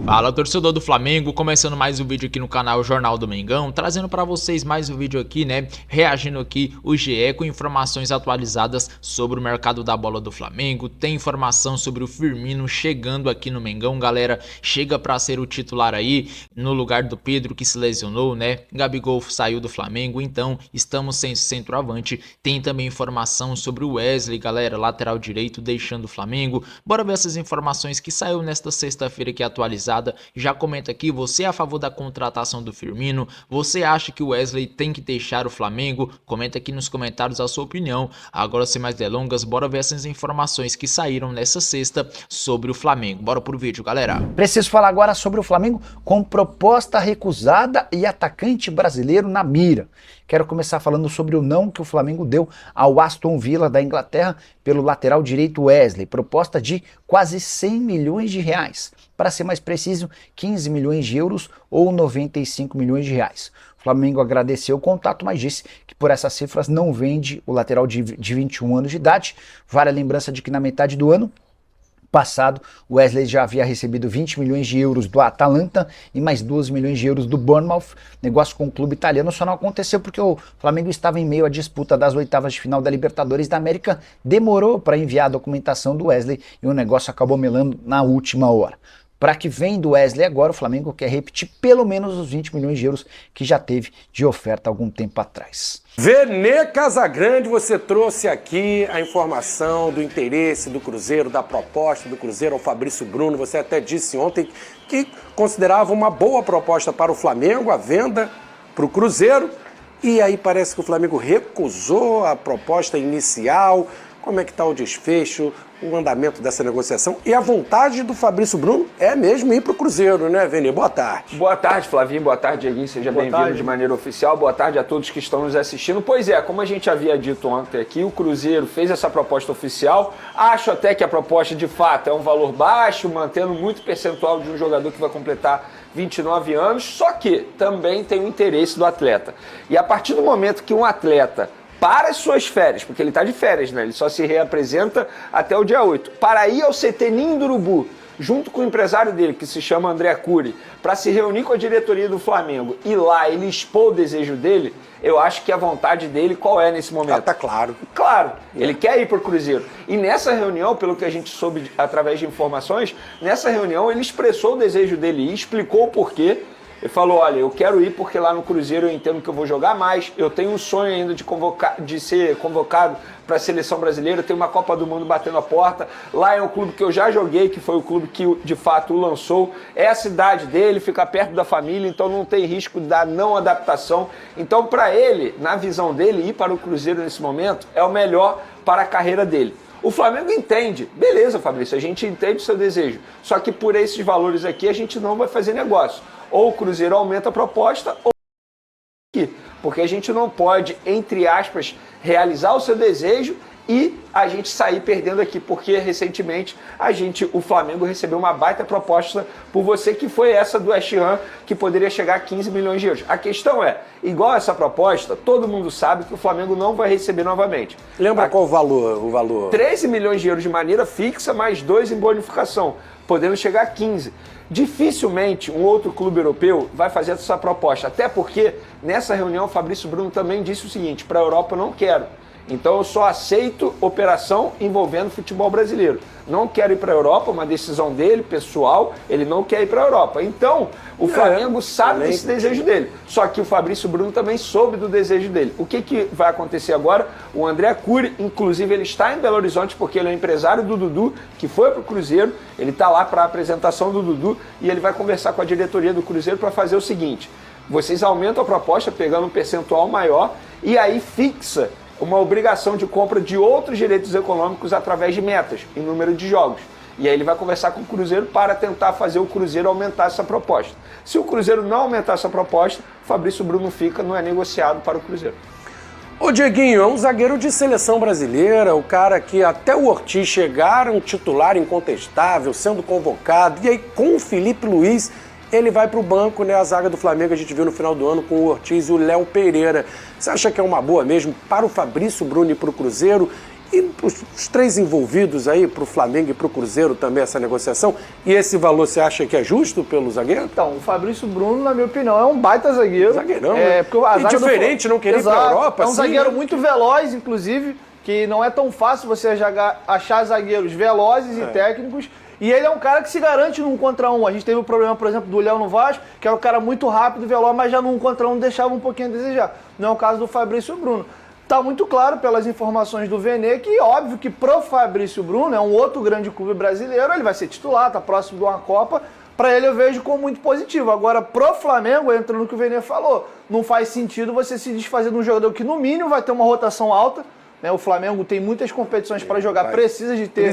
Fala, torcedor do Flamengo, começando mais um vídeo aqui no canal Jornal do Mengão, trazendo para vocês mais um vídeo aqui, né, reagindo aqui o GE com informações atualizadas sobre o mercado da bola do Flamengo. Tem informação sobre o Firmino chegando aqui no Mengão, galera, chega para ser o titular aí, no lugar do Pedro que se lesionou, né, Gabigol saiu do Flamengo, então estamos sem centroavante. Tem também informação sobre o Wesley, galera, lateral direito deixando o Flamengo. Bora ver essas informações que saiu nesta sexta-feira aqui atualizada. Já comenta aqui, você é a favor da contratação do Firmino? Você acha que o Wesley tem que deixar o Flamengo? Comenta aqui nos comentários a sua opinião. Agora, sem mais delongas, bora ver essas informações que saíram nessa sexta sobre o Flamengo. Bora pro vídeo, galera. Preciso falar agora sobre o Flamengo com proposta recusada e atacante brasileiro na mira. Quero começar falando sobre o não que o Flamengo deu ao Aston Villa da Inglaterra pelo lateral direito Wesley, proposta de quase 100 milhões de reais. Para ser mais preciso, 15 milhões de euros ou 95 milhões de reais. O Flamengo agradeceu o contato, mas disse que por essas cifras não vende o lateral de 21 anos de idade. Vale a lembrança de que na metade do ano passado, o Wesley já havia recebido 20 milhões de euros do Atalanta e mais 12 milhões de euros do Bournemouth. Negócio com o clube italiano só não aconteceu porque o Flamengo estava em meio à disputa das oitavas de final da Libertadores da América, demorou para enviar a documentação do Wesley e o negócio acabou melando na última hora. Para que vem do Wesley agora, o Flamengo quer repetir pelo menos os 20 milhões de euros que já teve de oferta algum tempo atrás. Vene Casagrande, você trouxe aqui a informação do interesse do Cruzeiro, da proposta do Cruzeiro ao Fabrício Bruno. Você até disse ontem que considerava uma boa proposta para o Flamengo, a venda para o Cruzeiro. E aí parece que o Flamengo recusou a proposta inicial. Como é que está o desfecho, o andamento dessa negociação? E a vontade do Fabrício Bruno é mesmo ir para o Cruzeiro, né, Vene? Boa tarde. Boa tarde, Flavinho. Boa tarde, Dieguinho. Seja bem-vindo de maneira oficial. Boa tarde a todos que estão nos assistindo. Pois é, como a gente havia dito ontem aqui, o Cruzeiro fez essa proposta oficial. Acho até que a proposta, de fato, é um valor baixo, mantendo muito percentual de um jogador que vai completar 29 anos, só que também tem o interesse do atleta. E a partir do momento que um atleta para as suas férias, porque ele está de férias, né? Ele só se reapresenta até o dia 8. Para ir ao CT Ninho do Urubu, junto com o empresário dele, que se chama André Cury, para se reunir com a diretoria do Flamengo e lá ele expor o desejo dele, eu acho que a vontade dele qual é nesse momento? Tá claro. Claro, ele quer ir para o Cruzeiro. E nessa reunião, pelo que a gente soube através de informações, nessa reunião ele expressou o desejo dele e explicou o porquê. Ele falou, olha, eu quero ir porque lá no Cruzeiro eu entendo que eu vou jogar mais, eu tenho um sonho ainda de ser convocado para a seleção brasileira, eu tenho uma Copa do Mundo batendo a porta, lá é um clube que eu já joguei, que foi o clube que de fato o lançou, é a cidade dele, fica perto da família, então não tem risco da não adaptação. Então para ele, na visão dele, ir para o Cruzeiro nesse momento é o melhor para a carreira dele. O Flamengo entende, beleza, Fabrício, a gente entende o seu desejo, só que por esses valores aqui a gente não vai fazer negócio. Ou o Cruzeiro aumenta a proposta, ou aqui. Porque a gente não pode, entre aspas, realizar o seu desejo e a gente sair perdendo aqui, porque recentemente o Flamengo recebeu uma baita proposta por você, que foi essa do West Ham, que poderia chegar a 15 milhões de euros. A questão é, igual essa proposta, todo mundo sabe que o Flamengo não vai receber novamente. Lembra qual o valor? 13 milhões de euros de maneira fixa, mais 2 em bonificação, podendo chegar a 15. Dificilmente um outro clube europeu vai fazer essa proposta, até porque nessa reunião o Fabrício Bruno também disse o seguinte, para a Europa eu não quero, então eu só aceito operação envolvendo futebol brasileiro. Não quero ir para a Europa, uma decisão dele, pessoal, ele não quer ir para a Europa. Então, o Flamengo sabe desse desejo dele. Só que o Fabrício Bruno também soube do desejo dele. O que vai acontecer agora? O André Cury, inclusive, ele está em Belo Horizonte porque ele é empresário do Dudu, que foi para o Cruzeiro. Ele está lá para a apresentação do Dudu e ele vai conversar com a diretoria do Cruzeiro para fazer o seguinte. Vocês aumentam a proposta pegando um percentual maior e aí fixa uma obrigação de compra de outros direitos econômicos através de metas, em número de jogos. E aí ele vai conversar com o Cruzeiro para tentar fazer o Cruzeiro aumentar essa proposta. Se o Cruzeiro não aumentar essa proposta, o Fabrício Bruno não é negociado para o Cruzeiro. Ô Dieguinho, é um zagueiro de seleção brasileira, o cara que até o Ortiz chegar, um titular incontestável, sendo convocado, e aí com o Felipe Luiz ele vai para o banco, né? A zaga do Flamengo a gente viu no final do ano com o Ortiz e o Léo Pereira. Você acha que é uma boa mesmo para o Fabrício Bruno e para o Cruzeiro? E os três envolvidos aí, para o Flamengo e para o Cruzeiro também, essa negociação, e esse valor você acha que é justo pelo zagueiro? Então, o Fabrício Bruno, na minha opinião, é um baita zagueiro. Zagueirão, né? Porque a e diferente, não querer ir para a Europa, é um assim, zagueiro né? muito veloz, inclusive, que não é tão fácil você achar zagueiros velozes e técnicos. E ele é um cara que se garante no 1 contra 1. A gente teve o problema, por exemplo, do Léo no Vasco, que é um cara muito rápido e veloz, mas já no 1 contra 1 deixava um pouquinho a desejar. Não é o caso do Fabrício Bruno. Tá muito claro pelas informações do Vene que, óbvio, que pro Fabrício Bruno, é um outro grande clube brasileiro, ele vai ser titular, tá próximo de uma Copa. Para ele eu vejo como muito positivo. Agora, pro Flamengo, entra no que o Vene falou, não faz sentido você se desfazer de um jogador que, no mínimo, vai ter uma rotação alta. O Flamengo tem muitas competições para jogar, precisa de ter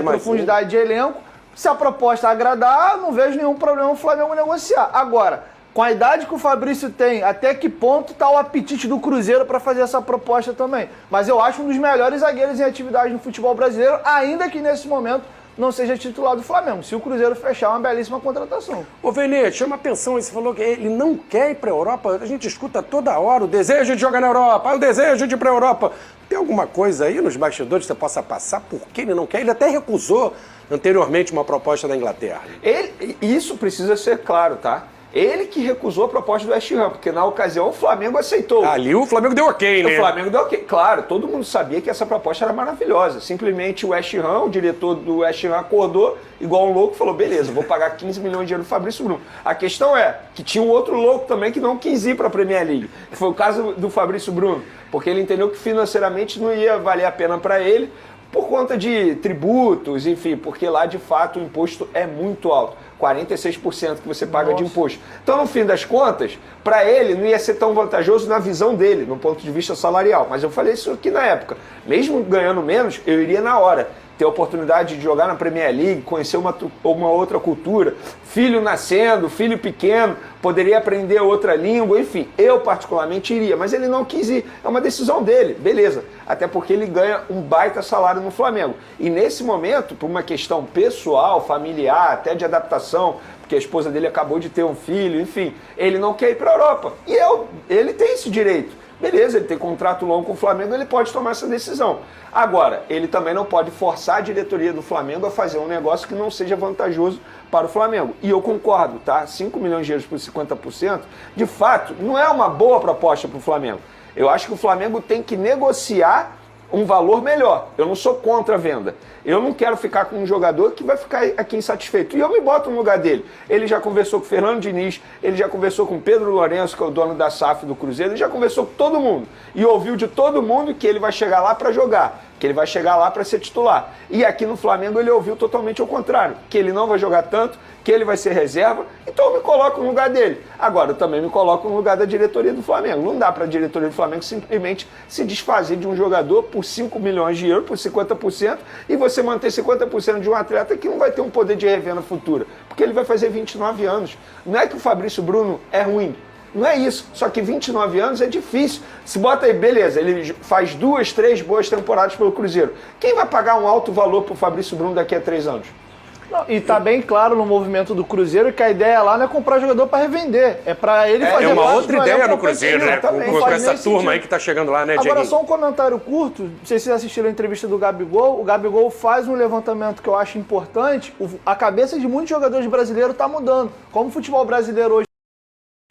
profundidade de elenco. Se a proposta agradar, não vejo nenhum problema o Flamengo negociar. Agora, com a idade que o Fabrício tem, até que ponto está o apetite do Cruzeiro para fazer essa proposta também? Mas eu acho um dos melhores zagueiros em atividade no futebol brasileiro, ainda que nesse momento não seja titular do Flamengo. Se o Cruzeiro fechar, é uma belíssima contratação. Ô, Vene, chama atenção, você falou que ele não quer ir para a Europa. A gente escuta toda hora o desejo de jogar na Europa, o desejo de ir para a Europa. Tem alguma coisa aí nos bastidores que você possa passar? Por que ele não quer? Ele até recusou anteriormente uma proposta da Inglaterra. Isso precisa ser claro, tá? Ele que recusou a proposta do West Ham, porque na ocasião o Flamengo aceitou. Ali o Flamengo deu ok, né? O Flamengo deu ok. Claro, todo mundo sabia que essa proposta era maravilhosa. Simplesmente o West Ham, o diretor do West Ham acordou igual um louco e falou, beleza, vou pagar 15 milhões de euros do Fabrício Bruno. A questão é que tinha um outro louco também que não quis ir para a Premier League, que foi o caso do Fabrício Bruno, porque ele entendeu que financeiramente não ia valer a pena para ele, por conta de tributos, enfim, porque lá de fato o imposto é muito alto. 46% que você paga de imposto. Então, no fim das contas, para ele não ia ser tão vantajoso na visão dele, no ponto de vista salarial. Mas eu falei isso aqui na época. Mesmo ganhando menos, eu iria na hora. Ter a oportunidade de jogar na Premier League, conhecer uma outra cultura, filho nascendo, filho pequeno, poderia aprender outra língua, enfim, eu particularmente iria, mas ele não quis ir, é uma decisão dele, beleza, até porque ele ganha um baita salário no Flamengo, e nesse momento, por uma questão pessoal, familiar, até de adaptação, porque a esposa dele acabou de ter um filho, enfim, ele não quer ir para a Europa, e ele tem esse direito. Beleza, ele tem contrato longo com o Flamengo, ele pode tomar essa decisão. Agora, ele também não pode forçar a diretoria do Flamengo a fazer um negócio que não seja vantajoso para o Flamengo. E eu concordo, tá? 5 milhões de euros por 50%, de fato, não é uma boa proposta para o Flamengo. Eu acho que o Flamengo tem que negociar um valor melhor. Eu não sou contra a venda. Eu não quero ficar com um jogador que vai ficar aqui insatisfeito. E eu me boto no lugar dele. Ele já conversou com o Fernando Diniz, ele já conversou com o Pedro Lourenço, que é o dono da SAF do Cruzeiro, ele já conversou com todo mundo. E ouviu de todo mundo que ele vai chegar lá para jogar, que ele vai chegar lá para ser titular. E aqui no Flamengo ele ouviu totalmente ao contrário, que ele não vai jogar tanto, que ele vai ser reserva, então eu me coloco no lugar dele. Agora, eu também me coloco no lugar da diretoria do Flamengo. Não dá para a diretoria do Flamengo simplesmente se desfazer de um jogador por 5 milhões de euros, por 50%, e você manter 50% de um atleta que não vai ter um poder de revenda futura, porque ele vai fazer 29 anos. Não é que o Fabrício Bruno é ruim, não é isso, só que 29 anos é difícil. Se bota aí, beleza, ele faz 2, 3 boas temporadas pelo Cruzeiro. Quem vai pagar um alto valor pro Fabrício Bruno daqui a 3 anos? Não, e tá bem claro no movimento do Cruzeiro que a ideia lá não é comprar jogador para revender, é para ele fazer uma parte outra do ideia elenco no Cruzeiro, né? competitivo. Com essa turma aí que tá chegando lá, né, Diego? Agora, só um comentário curto, não sei se vocês assistiram a entrevista do Gabigol, o Gabigol faz um levantamento que eu acho importante, a cabeça de muitos jogadores brasileiros tá mudando. Como o futebol brasileiro hoje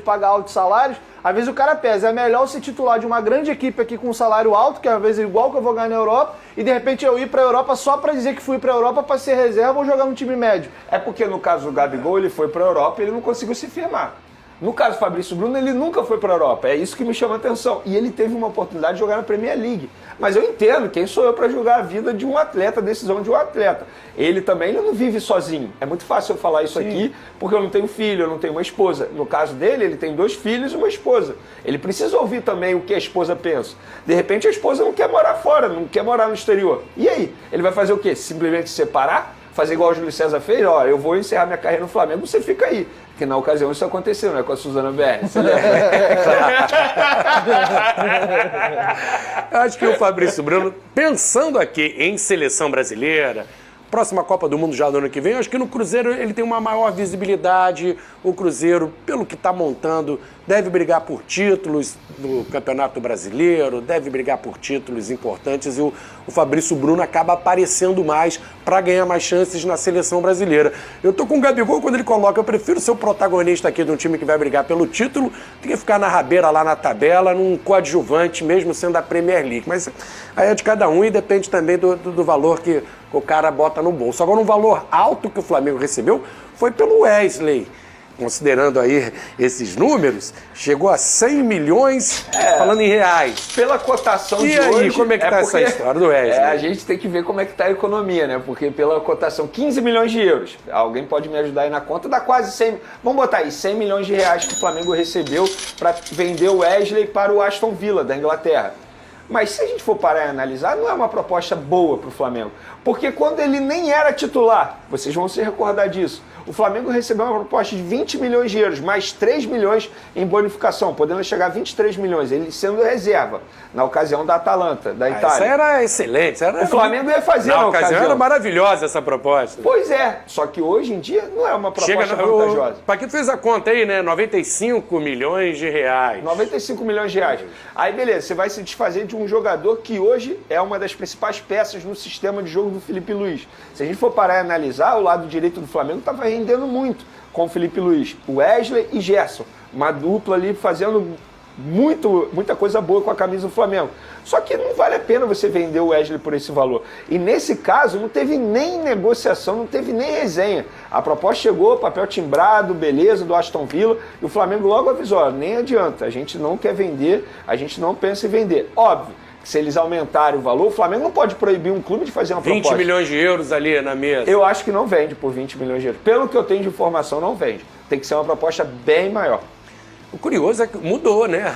paga altos salários, às vezes o cara pesa, é melhor ser titular de uma grande equipe aqui com um salário alto, que às vezes é igual que eu vou ganhar na Europa, e de repente eu ir pra Europa só pra dizer que fui pra Europa pra ser reserva ou jogar no time médio. É porque no caso do Gabigol, ele foi pra Europa e ele não conseguiu se firmar. No caso do Fabrício Bruno, ele nunca foi para a Europa. É isso que me chama a atenção. E ele teve uma oportunidade de jogar na Premier League. Mas eu entendo, quem sou eu para julgar a vida de um atleta, a decisão de um atleta. Ele também não vive sozinho. É muito fácil eu falar isso aqui, porque eu não tenho filho, eu não tenho uma esposa. No caso dele, ele tem 2 filhos e uma esposa. Ele precisa ouvir também o que a esposa pensa. De repente, a esposa não quer morar fora, não quer morar no exterior. E aí? Ele vai fazer o quê? Simplesmente se separar? Fazer igual o Júlio César fez? Ó, eu vou encerrar minha carreira no Flamengo, você fica aí. Porque na ocasião isso aconteceu, né? Com a Suzana BR. Você lembra? Eu acho que o Fabrício Bruno, pensando aqui em seleção brasileira, próxima Copa do Mundo já do ano que vem, eu acho que no Cruzeiro ele tem uma maior visibilidade. O Cruzeiro, pelo que está montando, deve brigar por títulos do Campeonato Brasileiro, deve brigar por títulos importantes e o Fabrício Bruno acaba aparecendo mais para ganhar mais chances na seleção brasileira. Eu tô com o Gabigol quando ele coloca, eu prefiro ser o protagonista aqui de um time que vai brigar pelo título do que ficar na rabeira lá na tabela, num coadjuvante, mesmo sendo a Premier League. Mas aí é de cada um e depende também do valor que o cara bota no bolso. Agora, um valor alto que o Flamengo recebeu foi pelo Wesley. Considerando aí esses números, chegou a 100 milhões, falando em reais. Pela cotação e de aí, hoje... como é que tá essa história do Wesley? A gente tem que ver como é que tá a economia, né? Porque pela cotação, 15 milhões de euros. Alguém pode me ajudar aí na conta, dá quase 100... Vamos botar aí, 100 milhões de reais que o Flamengo recebeu para vender o Wesley para o Aston Villa, da Inglaterra. Mas se a gente for parar e analisar, não é uma proposta boa para o Flamengo. Porque quando ele nem era titular, vocês vão se recordar disso, o Flamengo recebeu uma proposta de 20 milhões de euros, mais 3 milhões em bonificação, podendo chegar a 23 milhões, ele sendo reserva, na ocasião da Atalanta, da Itália. Isso era excelente. O Flamengo ia fazer na ocasião. Era maravilhosa essa proposta. Pois é, só que hoje em dia não é uma proposta vantajosa. O Paquito fez a conta aí, né? 95 milhões de reais. 95 milhões de reais. Aí beleza, você vai se desfazer de um jogador que hoje é uma das principais peças no sistema de jogo do Felipe Luiz. Se a gente for parar e analisar, o lado direito do Flamengo estava rendendo muito com o Felipe Luiz. Wesley e Gerson. Uma dupla ali fazendo muita coisa boa com a camisa do Flamengo. Só que não vale a pena você vender o Wesley por esse valor. E nesse caso não teve nem negociação, não teve nem resenha. A proposta chegou, papel timbrado, beleza, do Aston Villa, e o Flamengo logo avisou, ó, nem adianta, a gente não quer vender, a gente não pensa em vender. Óbvio, se eles aumentarem o valor, o Flamengo não pode proibir um clube de fazer uma proposta. 20 milhões de euros ali na mesa. Eu acho que não vende por 20 milhões de euros. Pelo que eu tenho de informação, não vende. Tem que ser uma proposta bem maior. O curioso é que mudou, né?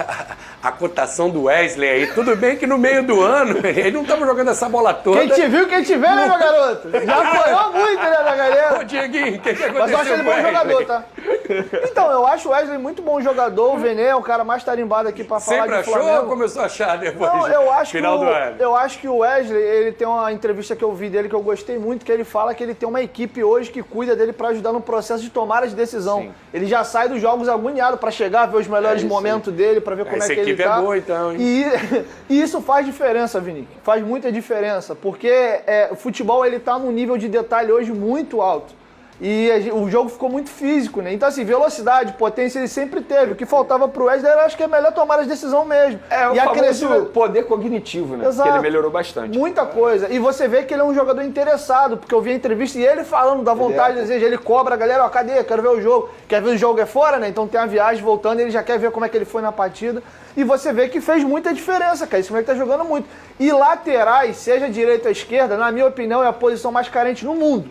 A cotação do Wesley aí. Tudo bem que no meio do ano ele não estava jogando essa bola toda. Quem te viu, quem te vê, né, meu garoto? Já apoiou muito, né, da galera? Ô, Dieguinho, o que aconteceu? Mas eu acho ele bom jogador, tá? Então, eu acho o Wesley muito bom jogador. O Vene é o cara mais tarimbado aqui pra falar Sempre de Flamengo. achou ou começou a achar depois Não, final do ano? Eu acho que o Wesley, ele tem uma entrevista que eu vi dele que eu gostei muito, que ele fala que ele tem uma equipe hoje que cuida dele pra ajudar no processo de tomada de decisão. Sim. Ele já sai dos jogos agoniado pra chegar, ver os melhores momentos dele, pra ver como é que ele tá. Essa equipe é boa, então, hein? E isso faz diferença, Vini. Faz muita diferença, porque o futebol, ele tá num nível de detalhe hoje muito alto. E o jogo ficou muito físico, né? Então, assim, velocidade, potência, ele sempre teve. O que faltava pro Wesley, eu acho que é melhor tomar as decisões mesmo. É, o famoso poder cognitivo, né? Exato. Que ele melhorou bastante. Muita coisa. E você vê que ele é um jogador interessado, porque eu vi a entrevista e ele falando da vontade, desejo, ele cobra a galera, ó, cadê? Quero ver o jogo. Quer ver o jogo é fora, né? Então tem a viagem voltando, ele já quer ver como é que ele foi na partida. E você vê que fez muita diferença, cara. Esse moleque tá jogando muito. E laterais, seja direita ou esquerda, na minha opinião, é a posição mais carente no mundo.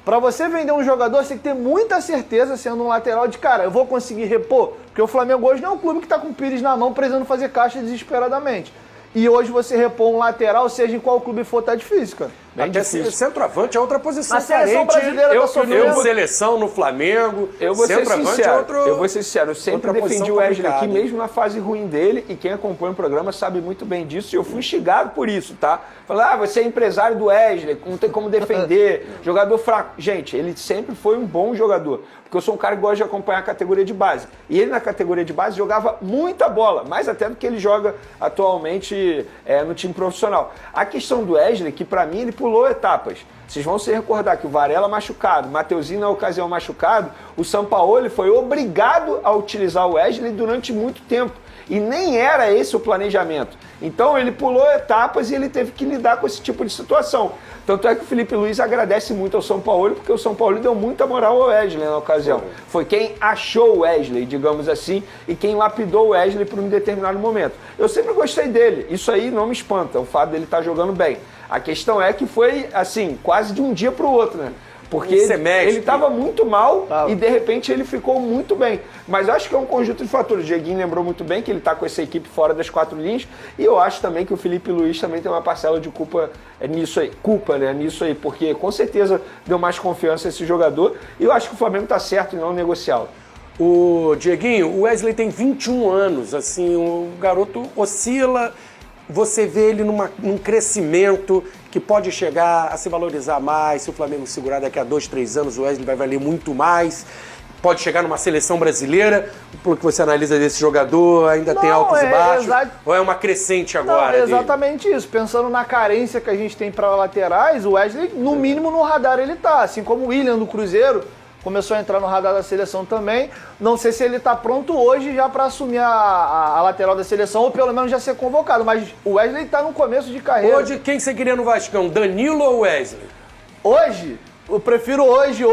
Pra você vender um jogador, você tem que ter muita certeza, sendo um lateral, de cara, eu vou conseguir repor. Porque o Flamengo hoje não é um clube que tá com o Pires na mão, precisando fazer caixa desesperadamente. E hoje você repor um lateral, seja em qual clube for, tá difícil, cara. Bem difícil. Centroavante é outra posição. A seleção brasileira tá sofrendo. Eu seleção no Flamengo. Eu vou ser sincero. Eu vou ser sincero. Eu sempre defendi o Wesley aqui, mesmo na fase ruim dele. E quem acompanha o programa sabe muito bem disso. E eu fui instigado por isso, tá? Falar, você é empresário do Wesley, não tem como defender. Jogador fraco. Gente, ele sempre foi um bom jogador. Porque eu sou um cara que gosta de acompanhar a categoria de base. E ele na categoria de base jogava muita bola. Mais até do que ele joga atualmente no time profissional. A questão do Wesley, que pra mim ele pulou etapas. Vocês vão se recordar que o Varela machucado, o Mateuzinho na ocasião machucado, o Sampaoli foi obrigado a utilizar o Wesley durante muito tempo. E nem era esse o planejamento. Então ele pulou etapas e ele teve que lidar com esse tipo de situação. Tanto é que o Felipe Luiz agradece muito ao São Paulo, porque o São Paulo deu muita moral ao Wesley na ocasião. Foi quem achou o Wesley, digamos assim, e quem lapidou o Wesley por um determinado momento. Eu sempre gostei dele, isso aí não me espanta, o fato dele estar jogando bem. A questão é que foi, assim, quase de um dia para o outro, né? Porque ele estava muito mal e de repente ele ficou muito bem. Mas eu acho que é um conjunto de fatores. O Dieguinho lembrou muito bem que ele está com essa equipe fora das 4 linhas. E eu acho também que o Felipe Luiz também tem uma parcela de culpa nisso aí. Nisso aí, porque com certeza deu mais confiança a esse jogador. E eu acho que o Flamengo está certo em não negociá-lo. O Dieguinho, o Wesley tem 21 anos, assim, o garoto oscila. você vê ele num crescimento que pode chegar a se valorizar mais. Se o Flamengo segurar daqui a 2, 3 anos, o Wesley vai valer muito mais. Pode chegar numa seleção brasileira, pelo que você analisa desse jogador, ainda tem altos e baixos, ou é uma crescente agora? Não, é exatamente isso. Pensando na carência que a gente tem para laterais, o Wesley, no mínimo, no radar ele tá. Assim como o William do Cruzeiro começou a entrar no radar da seleção também. Não sei se ele tá pronto hoje já para assumir a lateral da seleção, ou pelo menos já ser convocado. Mas o Wesley tá no começo de carreira. Hoje, quem você queria no Vascão, Danilo ou Wesley? Hoje, eu prefiro hoje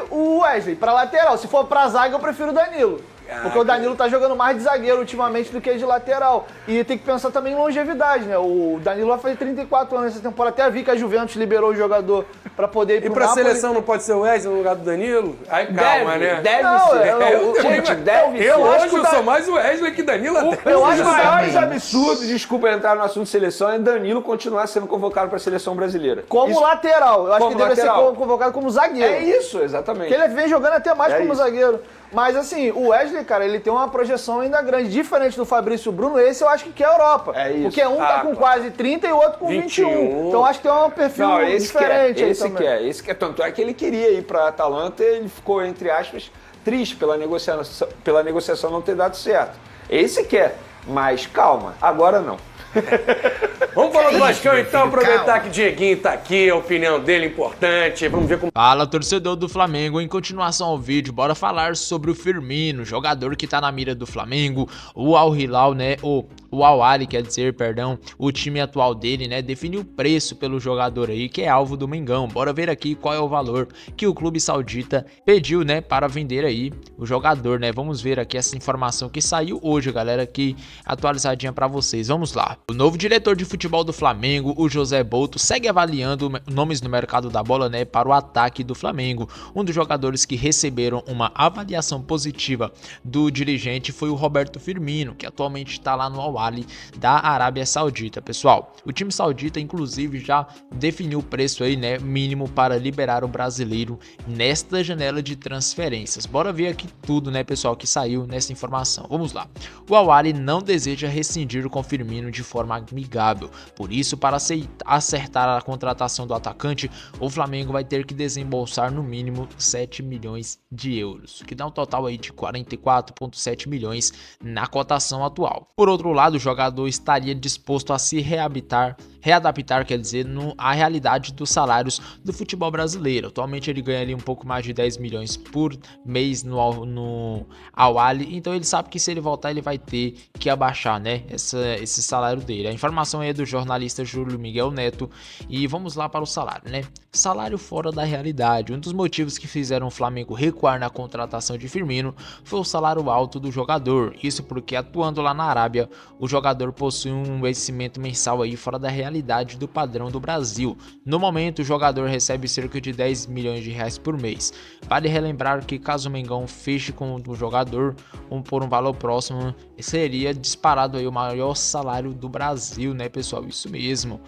o Wesley pra lateral. Se for pra zaga, eu prefiro o Danilo. Porque o Danilo tá jogando mais de zagueiro ultimamente do que de lateral. E tem que pensar também em longevidade, né? O Danilo vai fazer 34 anos nessa temporada. Até vi que a Juventus liberou o jogador pra poder ir pro Napoli. E pra seleção não pode ser o Wesley no lugar do Danilo? Aí calma, né? Deve ser. Gente, deve ser. Eu acho que eu sou mais o Wesley que Danilo até. Eu acho que os maiores absurdos, desculpa entrar no assunto de seleção, é Danilo continuar sendo convocado pra seleção brasileira. Como lateral. Eu acho que deve ser convocado como zagueiro. É isso, exatamente. Porque ele vem jogando até mais como zagueiro. Mas assim, o Wesley, cara, ele tem uma projeção ainda grande. Diferente do Fabrício Bruno, esse eu acho que quer a Europa. É isso. Porque um tá com quase 30 e o outro com 21. Então acho que tem um perfil diferente. Esse quer. Tanto é que ele queria ir pra Atalanta e ele ficou, entre aspas, triste pela negociação não ter dado certo. Esse quer, mas calma, agora não. Vamos falar do Vascão então, aproveitar que o Dieguinho tá aqui, a opinião dele é importante, vamos ver como... Fala, torcedor do Flamengo, em continuação ao vídeo, bora falar sobre o Firmino, jogador que tá na mira do Flamengo, o Al Hilal, né, o Al Ahly, quer dizer, perdão, o time atual dele, né, definiu o preço pelo jogador aí, que é alvo do Mengão. Bora ver aqui qual é o valor que o clube saudita pediu, né, para vender aí o jogador, né. Vamos ver aqui essa informação que saiu hoje, galera, aqui atualizadinha pra vocês, vamos lá. O novo diretor de futebol do Flamengo, o José Botto, segue avaliando nomes no mercado da bola, né, para o ataque do Flamengo. Um dos jogadores que receberam uma avaliação positiva do dirigente foi o Roberto Firmino, que atualmente está lá no Al Ahly da Arábia Saudita. Pessoal, o time saudita inclusive já definiu o preço aí, né, mínimo para liberar o brasileiro nesta janela de transferências. Bora ver aqui tudo, né, pessoal, que saiu nessa informação. Vamos lá. O Al Ahly não deseja rescindir com Firmino de forma amigável. Por isso, para acertar a contratação do atacante, o Flamengo vai ter que desembolsar no mínimo 7 milhões de euros, que dá um total aí de 44,7 milhões na cotação atual. Por outro lado, o jogador estaria disposto a se readaptar, quer dizer, à realidade dos salários do futebol brasileiro. Atualmente ele ganha ali um pouco mais de 10 milhões por mês no Al Ahly, então ele sabe que se ele voltar ele vai ter que abaixar, né, esse salário dele. A informação é do jornalista Júlio Miguel Neto e vamos lá para o salário, né? Salário fora da realidade. Um dos motivos que fizeram o Flamengo recuar na contratação de Firmino foi o salário alto do jogador. Isso porque atuando lá na Arábia, o jogador possui um vencimento mensal aí fora da realidade do padrão do Brasil. No momento, o jogador recebe cerca de 10 milhões de reais por mês. Vale relembrar que caso o Mengão feche com o jogador por um valor próximo, seria disparado aí o maior salário do Brasil, né, pessoal? Isso mesmo.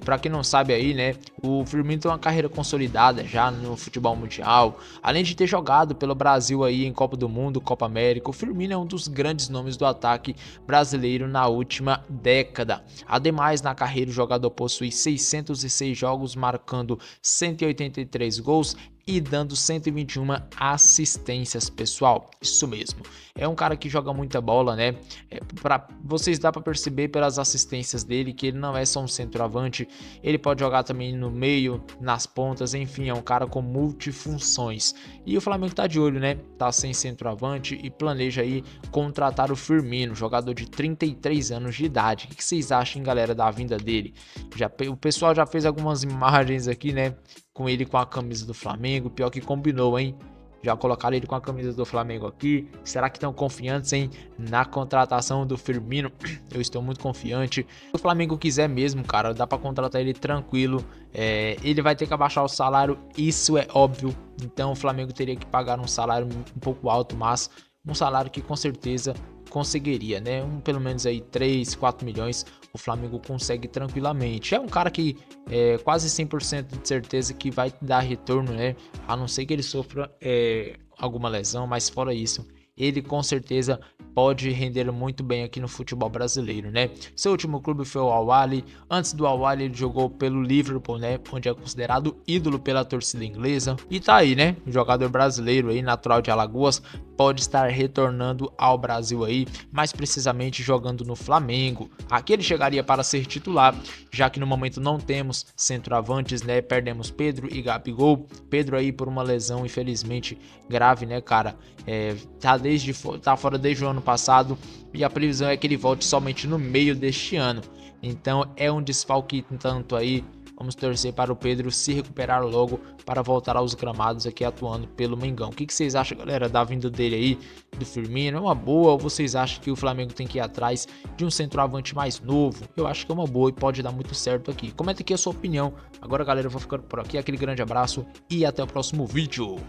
Para quem não sabe aí, né, o Firmino tem uma carreira consolidada já no futebol mundial. Além de ter jogado pelo Brasil aí em Copa do Mundo, Copa América, o Firmino é um dos grandes nomes do ataque brasileiro na última década. Ademais, na carreira o jogador possui 606 jogos, marcando 183 gols e dando 121 assistências, pessoal. Isso mesmo. É um cara que joga muita bola, né? Vocês dá para perceber pelas assistências dele que ele não é só um centroavante, ele pode jogar também no meio, nas pontas, enfim, é um cara com multifunções. E o Flamengo tá de olho, né? Tá sem centroavante e planeja aí contratar o Firmino, jogador de 33 anos de idade. O que vocês acham, galera, da vinda dele? O pessoal já fez algumas imagens aqui, né? Com ele com a camisa do Flamengo, pior que combinou, hein? Já colocaram ele com a camisa do Flamengo aqui. Será que estão confiantes, hein, na contratação do Firmino? Eu estou muito confiante. Se o Flamengo quiser mesmo, cara, dá para contratar ele tranquilo. Ele vai ter que abaixar o salário, isso é óbvio. Então o Flamengo teria que pagar um salário um pouco alto, mas um salário que com certeza conseguiria, né? Pelo menos aí 3, 4 milhões o Flamengo consegue tranquilamente. É um cara que quase 100% de certeza que vai dar retorno, né? A não ser que ele sofra alguma lesão, mas fora isso, ele com certeza pode render muito bem aqui no futebol brasileiro, né? Seu último clube foi o Al-Ahly. Antes do Al-Ahly ele jogou pelo Liverpool, né? Onde é considerado ídolo pela torcida inglesa. E tá aí, né? Um jogador brasileiro aí, natural de Alagoas, pode estar retornando ao Brasil aí, mais precisamente jogando no Flamengo. Aqui ele chegaria para ser titular, já que no momento não temos centroavantes, né? Perdemos Pedro e Gabigol. Pedro aí por uma lesão infelizmente grave, né, cara? Tá fora desde o ano passado e a previsão é que ele volte somente no meio deste ano. Então é um desfalque tanto aí. Vamos torcer para o Pedro se recuperar logo para voltar aos gramados aqui atuando pelo Mengão. O que vocês acham, galera, da vinda dele aí, do Firmino? É uma boa ou vocês acham que o Flamengo tem que ir atrás de um centroavante mais novo? Eu acho que é uma boa e pode dar muito certo aqui. Comenta aqui a sua opinião. Agora, galera, eu vou ficando por aqui. Aquele grande abraço e até o próximo vídeo.